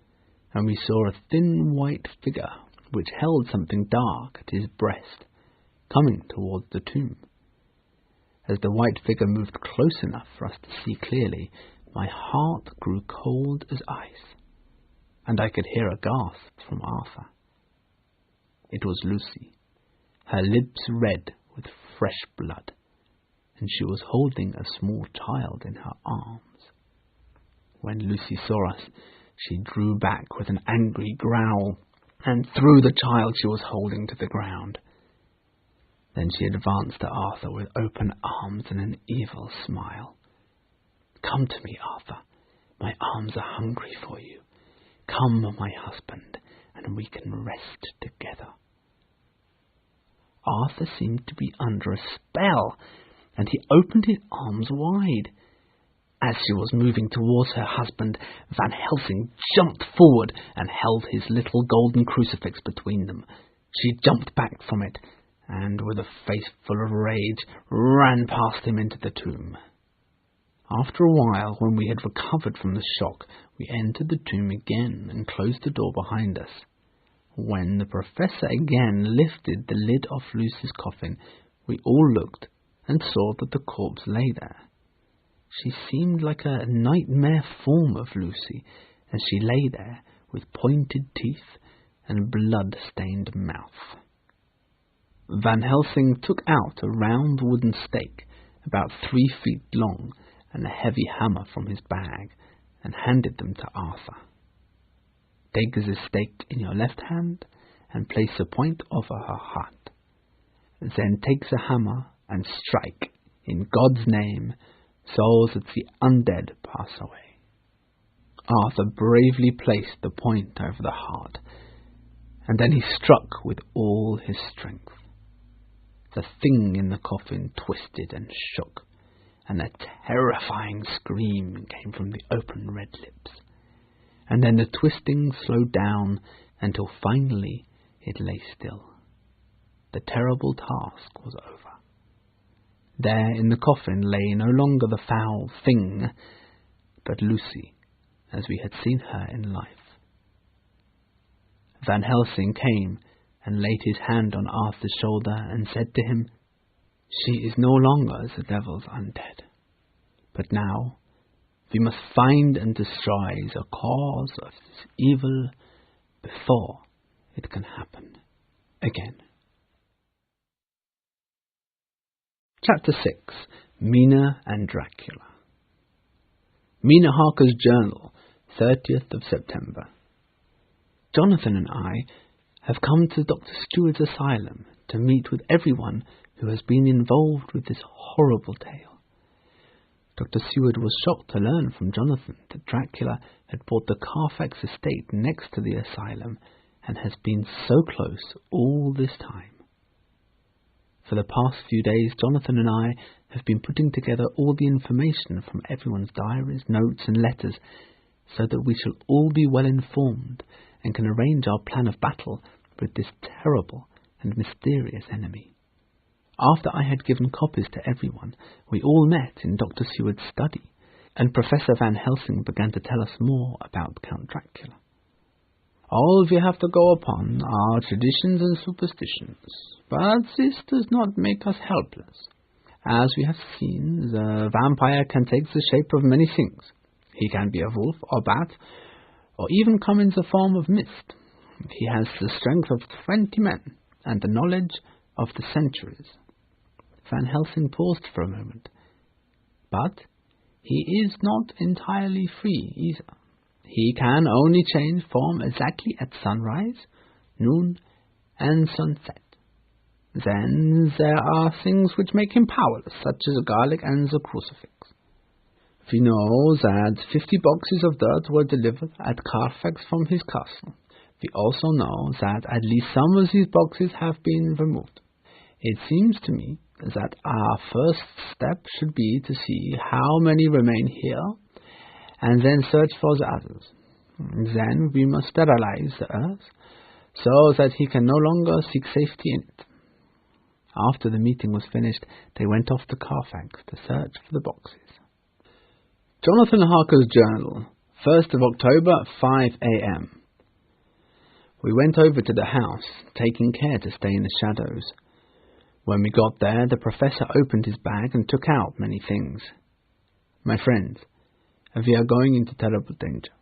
and we saw a thin white figure which held something dark at his breast, coming towards the tomb. As the white figure moved close enough for us to see clearly, my heart grew cold as ice, and I could hear a gasp from Arthur. It was Lucy, her lips red with fresh blood, and she was holding a small child in her arms. When Lucy saw us, she drew back with an angry growl and threw the child she was holding to the ground. Then she advanced to Arthur with open arms and an evil smile. Come to me, Arthur. My arms are hungry for you. Come, my husband, and we can rest together. Arthur seemed to be under a spell, and he opened his arms wide. As she was moving towards her husband, Van Helsing jumped forward and held his little golden crucifix between them. She jumped back from it, and with a face full of rage, ran past him into the tomb. After a while, when we had recovered from the shock, we entered the tomb again and closed the door behind us. When the professor again lifted the lid off Lucy's coffin, we all looked and saw that the corpse lay there. She seemed like a nightmare form of Lucy, as she lay there with pointed teeth and blood-stained mouth. Van Helsing took out a round wooden stake, about 3 feet long, and a heavy hammer from his bag, and handed them to Arthur. Take the stake in your left hand, and place the point over her heart. Then take the hammer and strike, in God's name, so that the undead pass away. Arthur bravely placed the point over the heart, and then he struck with all his strength. The thing in the coffin twisted and shook, and a terrifying scream came from the open red lips. And then the twisting slowed down until finally it lay still. the terrible task was over. There in the coffin lay no longer the foul thing, but Lucy, as we had seen her in life. Van Helsing came and laid his hand on Arthur's shoulder and said to him, "She is no longer the devil's undead, but now we must find and destroy the cause of this evil before it can happen again." Chapter 6. Mina and Dracula. Mina Harker's Journal, 30th of September. Jonathan and I have come to Dr. Stewart's asylum to meet with everyone who has been involved with this horrible tale. Dr. Seward was shocked to learn from Jonathan that Dracula had bought the Carfax estate next to the asylum and has been so close all this time. For the past few days, Jonathan and I have been putting together all the information from everyone's diaries, notes and letters, so that we shall all be well informed and can arrange our plan of battle with this terrible and mysterious enemy. After I had given copies to everyone, we all met in Dr. Seward's study, and Professor Van Helsing began to tell us more about Count Dracula. All we have to go upon are traditions and superstitions, but this does not make us helpless. As we have seen, the vampire can take the shape of many things. He can be a wolf or bat, or even come in the form of mist. He has the strength of 20 men, and the knowledge of the centuries. Van Helsing paused for a moment. But he is not entirely free either. He can only change form exactly at sunrise, noon, and sunset. Then there are things which make him powerless, such as garlic and the crucifix. We know that 50 boxes of dirt were delivered at Carfax from his castle. We also know that at least some of these boxes have been removed. It seems to me that our first step should be to see how many remain here, and then search for the others. Then we must sterilize the earth, so that he can no longer seek safety in it. After the meeting was finished, they went off to Carfax to search for the boxes. Jonathan Harker's Journal, 1st of October, 5 a.m. We went over to the house, taking care to stay in the shadows. When we got there, the professor opened his bag and took out many things. "My friends, we are going into terrible danger,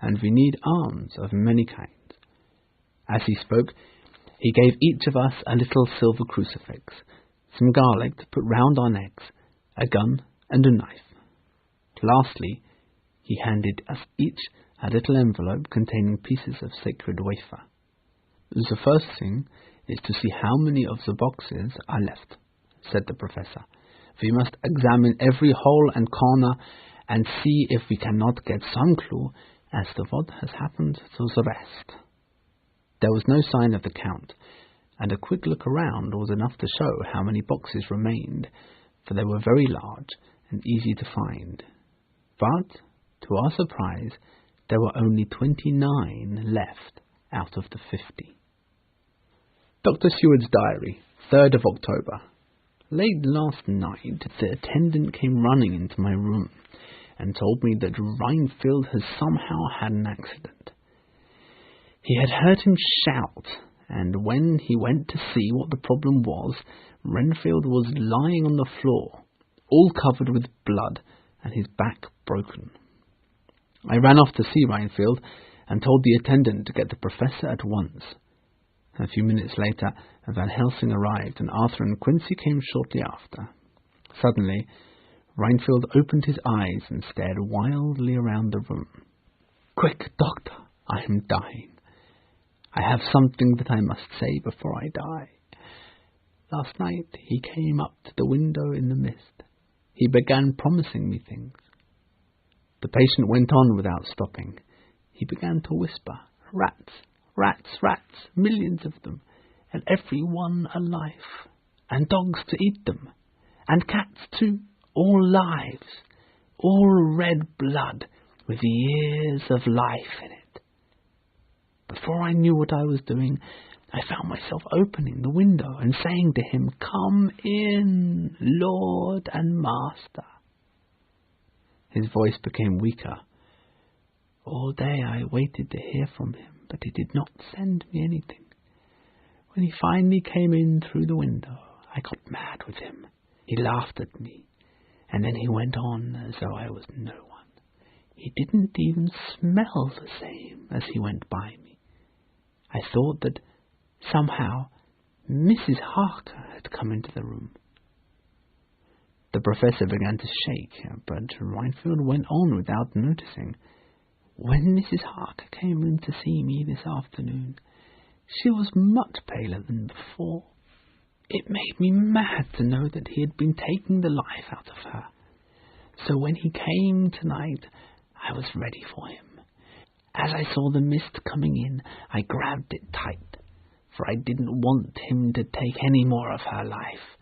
and we need arms of many kinds." As he spoke, he gave each of us a little silver crucifix, some garlic to put round our necks, a gun and a knife. Lastly, he handed us each a little envelope containing pieces of sacred wafer. "The first thing is to see how many of the boxes are left," said the professor. "We must examine every hole and corner and see if we cannot get some clue as to what has happened to the rest." There was no sign of the Count, and a quick look around was enough to show how many boxes remained, for they were very large and easy to find. But, to our surprise, there were only 29 left out of the 50. Dr. Seward's Diary, 3rd of October. Late last night, the attendant came running into my room and told me that Reinfeld had somehow had an accident. He had heard him shout, and when he went to see what the problem was, Renfield was lying on the floor, all covered with blood, and his back broken. I ran off to see Reinfield, and told the attendant to get the professor at once. A few minutes later, Van Helsing arrived, and Arthur and Quincy came shortly after. Suddenly, Reinfield opened his eyes and stared wildly around the room. "Quick, doctor, I am dying. I have something that I must say before I die. Last night he came up to the window in the mist. He began promising me things." The patient went on without stopping. He began to whisper, "Rats, rats, rats, millions of them, and every one alive, and dogs to eat them, and cats too, all lives, all red blood, with years of life in it." Before I knew what I was doing, I found myself opening the window and saying to him, "Come in, Lord and Master." His voice became weaker. All day I waited to hear from him, but he did not send me anything. When he finally came in through the window, I got mad with him. He laughed at me, and then he went on as though I was no one. He didn't even smell the same as he went by me. I thought that somehow Mrs. Harker had come into the room. The professor began to shake, but Reinfeldt went on without noticing. When Mrs. Harker came in to see me this afternoon, she was much paler than before. It made me mad to know that he had been taking the life out of her. So when he came tonight, I was ready for him. As I saw the mist coming in, I grabbed it tight, for I didn't want him to take any more of her life.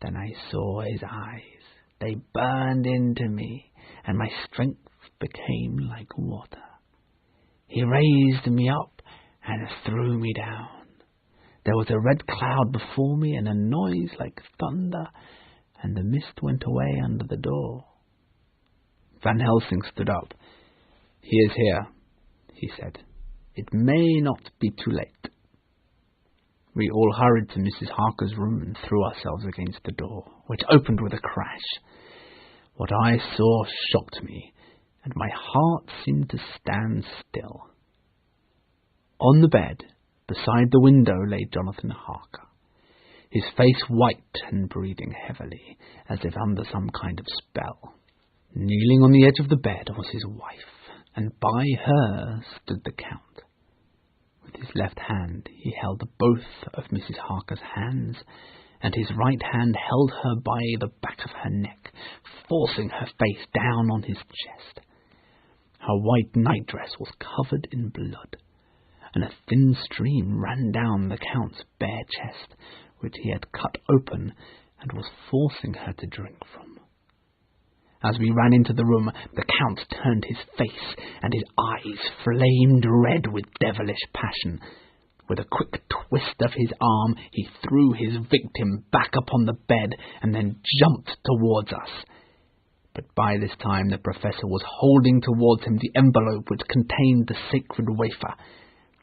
Then I saw his eyes. They burned into me, and my strength became like water. He raised me up and threw me down. There was a red cloud before me and a noise like thunder, and the mist went away under the door. Van Helsing stood up. "He is here," he said. "It may not be too late." We all hurried to Mrs. Harker's room and threw ourselves against the door, which opened with a crash. What I saw shocked me, and my heart seemed to stand still. On the bed, beside the window, lay Jonathan Harker, his face white and breathing heavily, as if under some kind of spell. Kneeling on the edge of the bed was his wife, and by her stood the Count. With his left hand he held both of Mrs. Harker's hands, and his right hand held her by the back of her neck, forcing her face down on his chest. Her white nightdress was covered in blood, and a thin stream ran down the Count's bare chest, which he had cut open and was forcing her to drink from. As we ran into the room, the Count turned his face, and his eyes flamed red with devilish passion. With a quick twist of his arm, he threw his victim back upon the bed and then jumped towards us. But by this time the professor was holding towards him the envelope which contained the sacred wafer.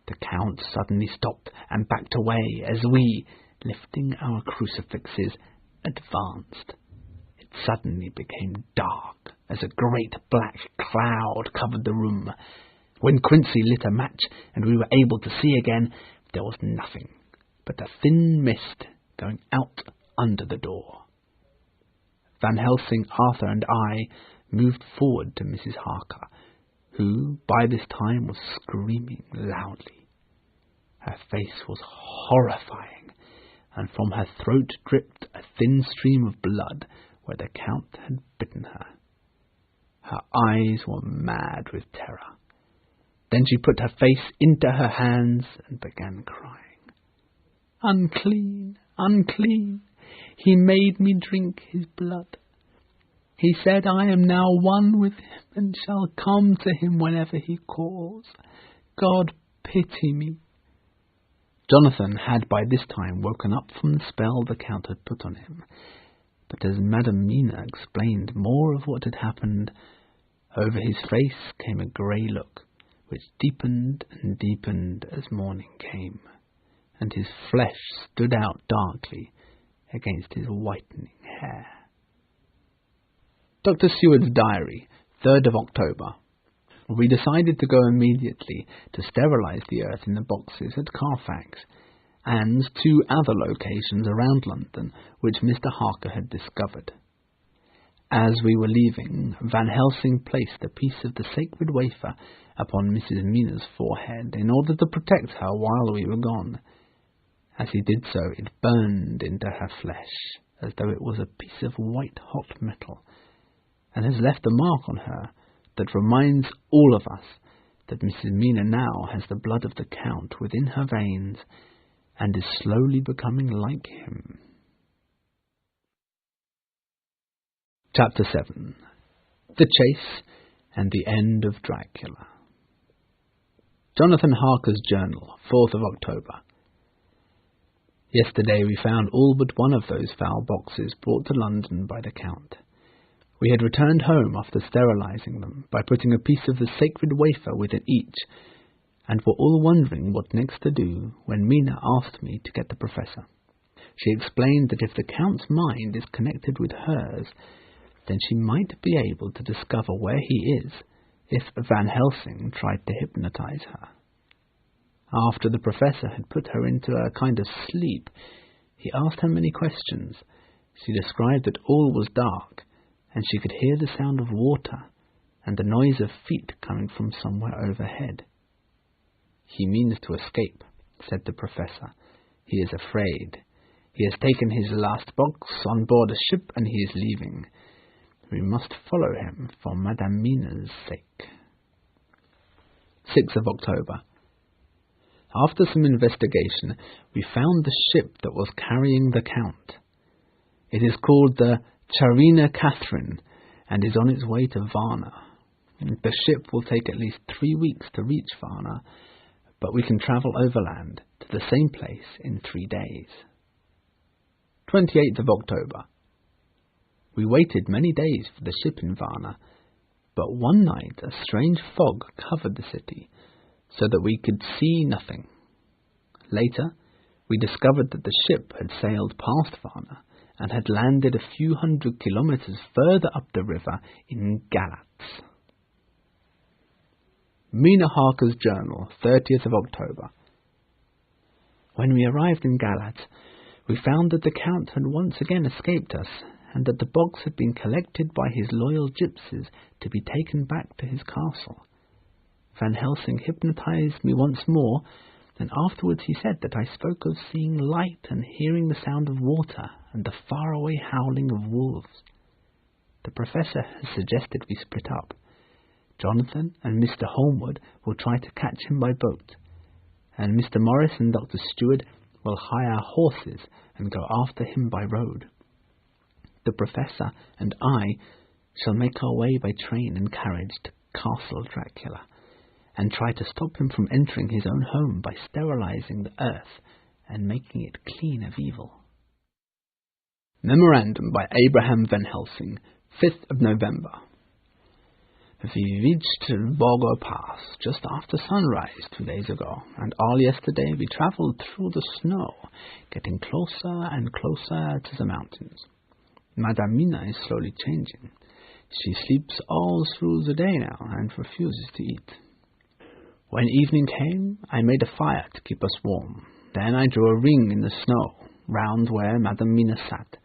The Count suddenly stopped and backed away as we, lifting our crucifixes, advanced. Suddenly became dark as a great black cloud covered the room. When Quincy lit a match and we were able to see again, there was nothing but a thin mist going out under the door. Van Helsing, Arthur, and I moved forward to Mrs. Harker, who by this time was screaming loudly. Her face was horrifying, and from her throat dripped a thin stream of blood where the Count had bitten her. Her eyes were mad with terror. Then she put her face into her hands and began crying. "Unclean, unclean! He made me drink his blood. He said I am now one with him and shall come to him whenever he calls. God pity me." Jonathan had by this time woken up from the spell the Count had put on him. But as Madame Mina explained more of what had happened, over his face came a grey look, which deepened and deepened as morning came, and his flesh stood out darkly against his whitening hair. Dr. Seward's Diary, 3rd of October. We decided to go immediately to sterilize the earth in the boxes at Carfax, and 2 other locations around London which Mr. Harker had discovered. As we were leaving, Van Helsing placed a piece of the sacred wafer upon Mrs. Mina's forehead in order to protect her while we were gone. As he did so, it burned into her flesh, as though it was a piece of white-hot metal, and has left a mark on her that reminds all of us that Mrs. Mina now has the blood of the Count within her veins, and is slowly becoming like him. Chapter 7. The Chase and the End of Dracula. Jonathan Harker's Journal, 4th of October. Yesterday we found all but one of those foul boxes brought to London by the Count. We had returned home after sterilizing them by putting a piece of the sacred wafer within each, and were all wondering what next to do when Mina asked me to get the Professor. She explained that if the Count's mind is connected with hers, then she might be able to discover where he is if Van Helsing tried to hypnotize her. After the Professor had put her into a kind of sleep, he asked her many questions. She described that all was dark, and she could hear the sound of water and the noise of feet coming from somewhere overhead. "He means to escape," said the Professor. "He is afraid. He has taken his last box on board a ship, and he is leaving. We must follow him for Madame Mina's sake." 6th of October. After some investigation, we found the ship that was carrying the Count. It is called the Czarina Catherine, and is on its way to Varna. The ship will take at least 3 weeks to reach Varna, but we can travel overland to the same place in 3 days. 28th of October. We waited many days for the ship in Varna, but one night a strange fog covered the city, so that we could see nothing. Later, we discovered that the ship had sailed past Varna and had landed a few 100 kilometers further up the river in Galatz. Mina Harker's Journal, 30th of October. When we arrived in Galatz, we found that the Count had once again escaped us, and that the box had been collected by his loyal gypsies to be taken back to his castle. Van Helsing hypnotized me once more, and afterwards he said that I spoke of seeing light and hearing the sound of water and the faraway howling of wolves. The Professor has suggested we split up. Jonathan and Mr. Holmwood will try to catch him by boat, and Mr. Morris and Dr. Stewart will hire horses and go after him by road. The Professor and I shall make our way by train and carriage to Castle Dracula, and try to stop him from entering his own home by sterilizing the earth and making it clean of evil. Memorandum by Abraham Van Helsing, 5th of November. We reached Borgo Pass just after sunrise 2 days ago, and all yesterday we travelled through the snow, getting closer and closer to the mountains. Madame Mina is slowly changing. She sleeps all through the day now and refuses to eat. When evening came, I made a fire to keep us warm. Then I drew a ring in the snow round where Madame Mina sat,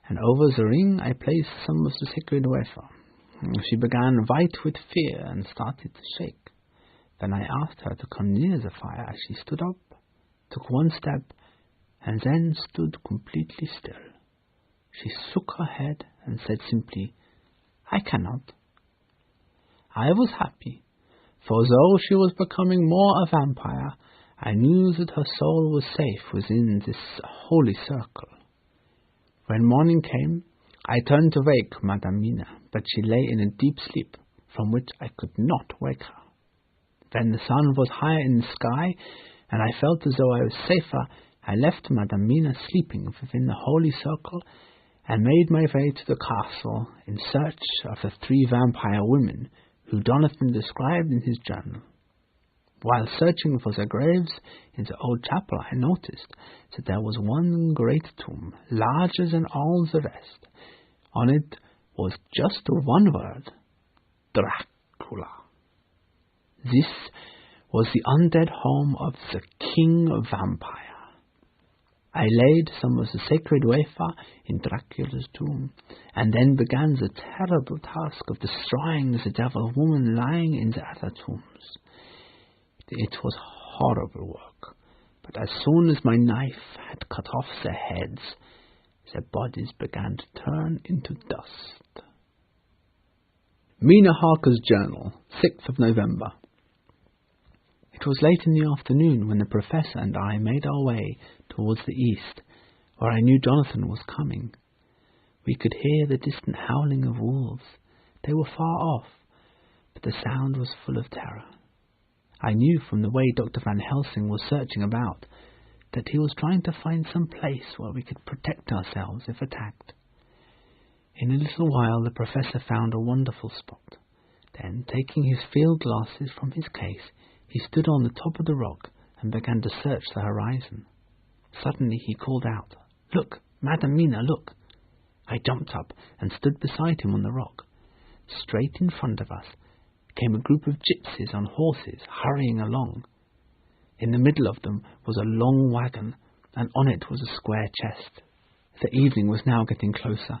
and over the ring I placed some of the sacred wafer. She began white with fear and started to shake. Then I asked her to come near the fire. She stood up, took one step, and then stood completely still. She shook her head and said simply, "I cannot." I was happy, for though she was becoming more a vampire, I knew that her soul was safe within this holy circle. When morning came, I turned to wake Madame Mina, but she lay in a deep sleep, from which I could not wake her. When the sun was higher in the sky, and I felt as though I was safer, I left Madame Mina sleeping within the holy circle, and made my way to the castle in search of the 3 vampire women who Jonathan described in his journal. While searching for their graves in the old chapel, I noticed that there was one great tomb, larger than all the rest. On it was just one word: Dracula. This was the undead home of the King Vampire. I laid some of the sacred wafer in Dracula's tomb, and then began the terrible task of destroying the devil woman lying in the other tombs. It was horrible work, but as soon as my knife had cut off their heads, their bodies began to turn into dust. Mina Harker's Journal, 6th of November. It was late in the afternoon when the Professor and I made our way towards the east, where I knew Jonathan was coming. We could hear the distant howling of wolves. They were far off, but the sound was full of terror. I knew from the way Dr. Van Helsing was searching about that he was trying to find some place where we could protect ourselves if attacked. In a little while the professor found a wonderful spot. Then, taking his field glasses from his case, he stood on the top of the rock and began to search the horizon. Suddenly he called out, "Look, Madam Mina, look!" I jumped up and stood beside him on the rock. Straight in front of us came a group of gypsies on horses, hurrying along. In the middle of them was a long wagon, and on it was a square chest. The evening was now getting closer,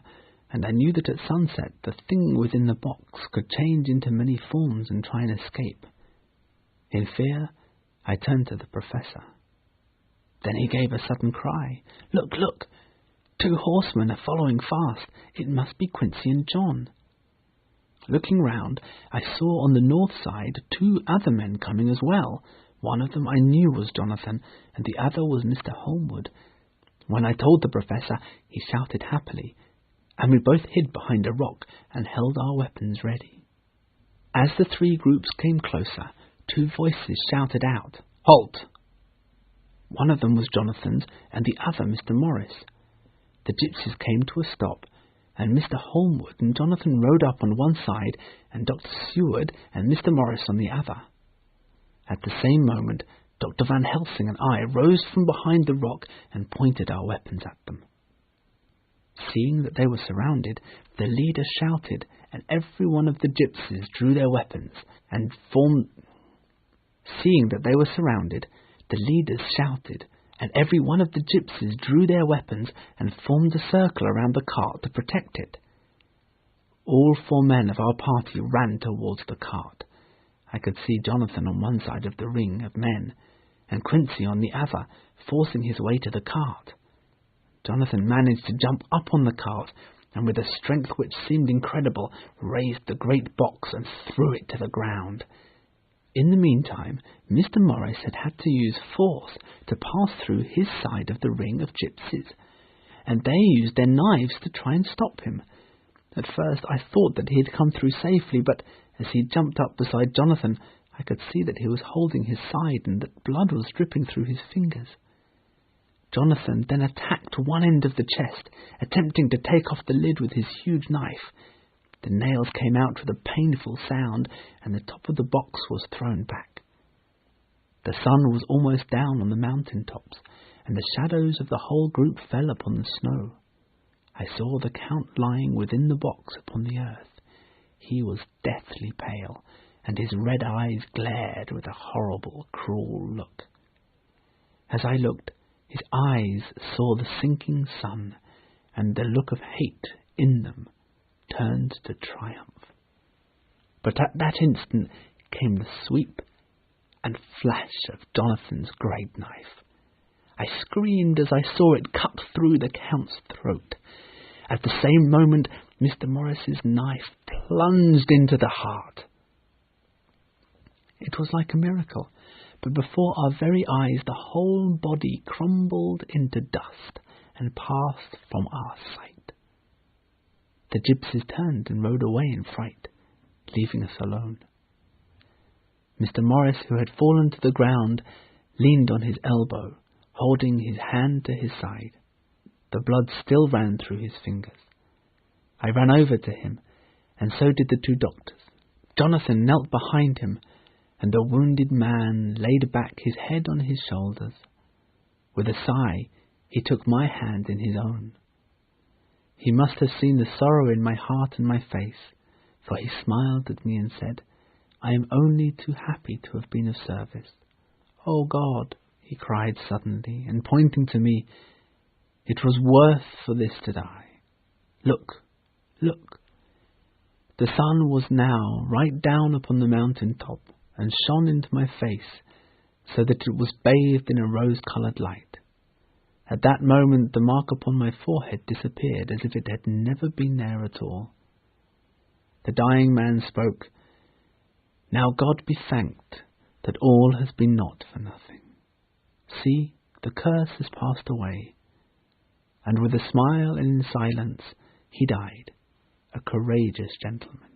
and I knew that at sunset the thing within the box could change into many forms and try and escape. In fear, I turned to the professor. Then he gave a sudden cry. "Look, look! 2 horsemen are following fast. It must be Quincy and John." Looking round, I saw on the north side 2 other men coming as well. One of them I knew was Jonathan, and the other was Mr. Holmwood. When I told the professor, he shouted happily, and we both hid behind a rock and held our weapons ready. As the 3 groups came closer, 2 voices shouted out, "Halt!" One of them was Jonathan's, and the other Mr. Morris. The gypsies came to a stop, and Mr. Holmwood and Jonathan rode up on one side, and Dr. Seward and Mr. Morris on the other. At the same moment, Dr. Van Helsing and I rose from behind the rock and pointed our weapons at them. Seeing that they were surrounded, the leader shouted, and every one of the gypsies drew their weapons and formed... Seeing that they were surrounded, the leaders shouted, and every one of the gypsies drew their weapons and formed a circle around the cart to protect it. All 4 men of our party ran towards the cart. I could see Jonathan on one side of the ring of men, and Quincy on the other, forcing his way to the cart. Jonathan managed to jump up on the cart, and with a strength which seemed incredible, raised the great box and threw it to the ground. In the meantime, Mr. Morris had had to use force to pass through his side of the ring of gypsies, and they used their knives to try and stop him. At first I thought that he had come through safely, but as he jumped up beside Jonathan, I could see that he was holding his side and that blood was dripping through his fingers. Jonathan then attacked one end of the chest, attempting to take off the lid with his huge knife. The nails came out with a painful sound, and the top of the box was thrown back. The sun was almost down on the mountain tops, and the shadows of the whole group fell upon the snow. I saw the Count lying within the box upon the earth. He was deathly pale, and his red eyes glared with a horrible, cruel look. As I looked, his eyes saw the sinking sun, and the look of hate in them turned to triumph. But at that instant came the sweep and flash of Jonathan's great knife. I screamed as I saw it cut through the Count's throat. At the same moment, Mr. Morris's knife plunged into the heart. It was like a miracle, but before our very eyes the whole body crumbled into dust and passed from our sight. The gypsies turned and rode away in fright, leaving us alone. Mr. Morris, who had fallen to the ground, leaned on his elbow, holding his hand to his side. The blood still ran through his fingers. I ran over to him, and so did the 2 doctors. Jonathan knelt behind him, and the wounded man laid back his head on his shoulders. With a sigh, he took my hand in his own. He must have seen the sorrow in my heart and my face, for he smiled at me and said, "I am only too happy to have been of service." "Oh God," he cried suddenly, and pointing to me, "it was worth for this to die. Look, look." The sun was now right down upon the mountain top, and shone into my face, so that it was bathed in a rose-coloured light. At that moment the mark upon my forehead disappeared, as if it had never been there at all. The dying man spoke, "Now God be thanked that all has been not for nothing. See, the curse has passed away." And with a smile and in silence he died, a courageous gentleman.